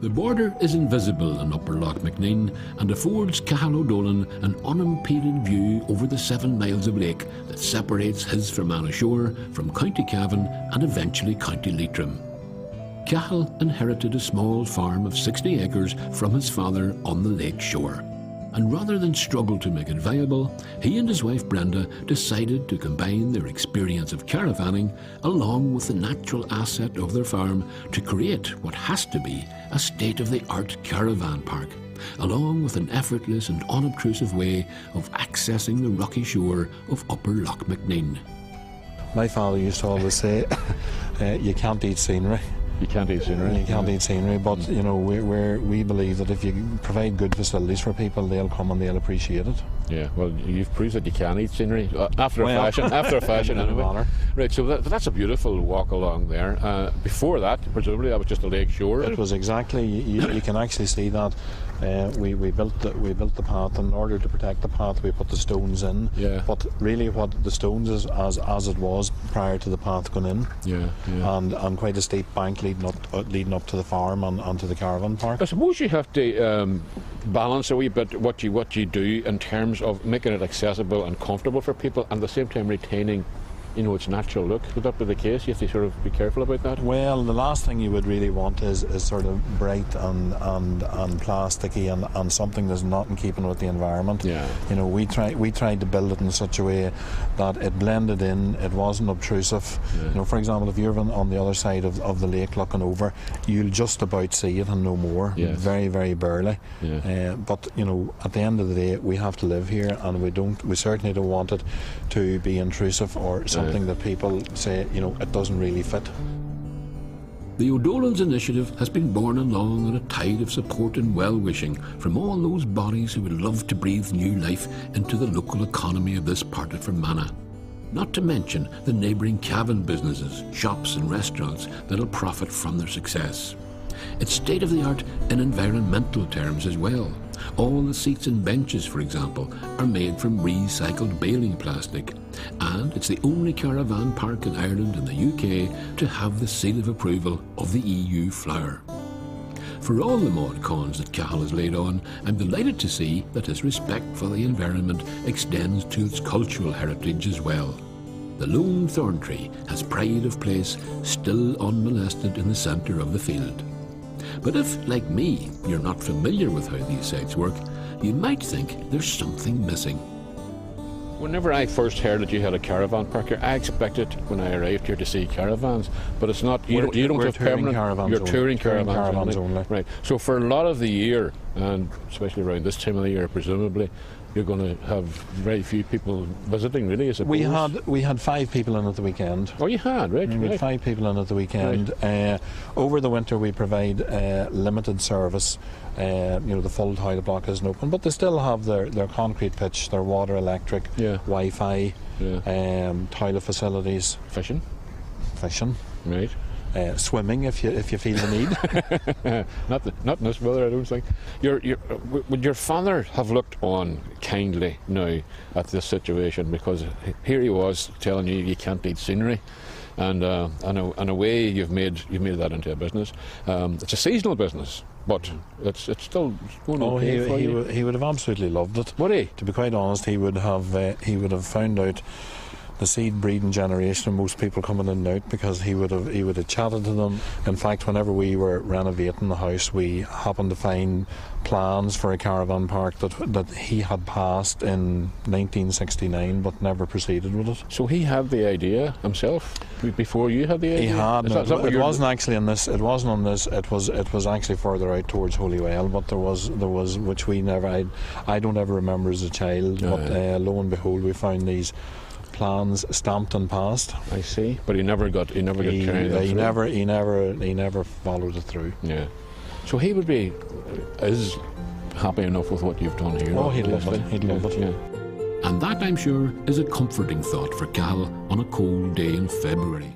The border is invisible in Upper Loch Macnean and affords Cathal O'Dolan an unimpeded view over the 7 miles of lake that separates his Fermanagh shore from County Cavan and eventually County Leitrim. Cathal inherited a small farm of 60 acres from his father on the lake shore. And rather than struggle to make it viable, he and his wife Brenda decided to combine their experience of caravanning along with the natural asset of their farm to create what has to be a state-of-the-art caravan park, along with an effortless and unobtrusive way of accessing the rocky shore of Upper Loch Macnean. My father used to always say, you can't eat scenery. You can't eat scenery. You can't eat scenery, but you know we believe that if you provide good facilities for people, they'll come and they'll appreciate it. Yeah, well, you've proved that you can eat scenery after a fashion anyway. Right, so that's a beautiful walk along there. Before that, presumably, that was just a lake shore. It was exactly. You can actually see that. We built the path, and in order to protect the path, we put the stones in. Yeah. But really, what the stones is as it was prior to the path going in. Yeah. And quite a steep bank leading up to the farm and onto the caravan park. I suppose you have to balance a wee bit what you do in terms of making it accessible and comfortable for people, and at the same time retaining, you know, its natural look. Would that be the case? You have to sort of be careful about that. Well, the last thing you would really want is sort of bright and plasticky and something that's not in keeping with the environment. Yeah. You know, we tried to build it in such a way that it blended in. It wasn't obtrusive. Yeah. You know, for example, if you're on the other side of the lake looking over, you'll just about see it and no more. Yes. Very, very barely. Yeah. But you know, at the end of the day, we have to live here, and we certainly don't want it to be intrusive or something that people say, you know, it doesn't really fit. The O'Dolan's initiative has been borne along on a tide of support and well-wishing from all those bodies who would love to breathe new life into the local economy of this part of Fermanagh. Not to mention the neighbouring Cavan businesses, shops and restaurants that'll profit from their success. It's state-of-the-art in environmental terms as well. All the seats and benches, for example, are made from recycled baling plastic, and it's the only caravan park in Ireland and the UK to have the seal of approval of the EU flower. For all the mod cons that Cathal has laid on, I'm delighted to see that his respect for the environment extends to its cultural heritage as well. The lone thorn tree has pride of place still unmolested in the centre of the field. But if, like me, you're not familiar with how these sites work, you might think there's something missing. Whenever I first heard that you had a caravan park here, I expected when I arrived here to see caravans, but it's not. You don't have permanent. You're touring caravans only. Right. So for a lot of the year, and especially around this time of the year, presumably, you're going to have very few people visiting, really, I suppose. We had 5 people in at the weekend. Oh, you had, right? We had 5 people in at the weekend. Right. Over the winter, we provide limited service. You know, the full toilet block isn't open, but they still have their concrete pitch, their water, electric, Wi-Fi, toilet facilities, fishing, right. Swimming if you feel the need. not in this weather, I don't think. Would your father have looked on kindly now at this situation, because here he was telling you can't eat scenery, and in a way you've made that into a business. It's a seasonal business, but it's still going okay for you. He would have absolutely loved it. Would he? To be quite honest, he would have found out the seed breeding generation of most people coming in and out, because he would have chatted to them. In fact, whenever we were renovating the house, we happened to find plans for a caravan park that he had passed in 1969 but never proceeded with it. So he had the idea himself before you had the idea? He had. It wasn't actually in this. It wasn't on this. It was actually further out towards Holywell, but there was which we never. I don't ever remember as a child. But lo and behold, we found these plans stamped and passed. I see, but he never got carried out. He never followed it through. Yeah. So he would be is happy enough with what you've done here. Oh, he'd love it. He'd love it. Yeah. And that, I'm sure, is a comforting thought for Cathal on a cold day in February.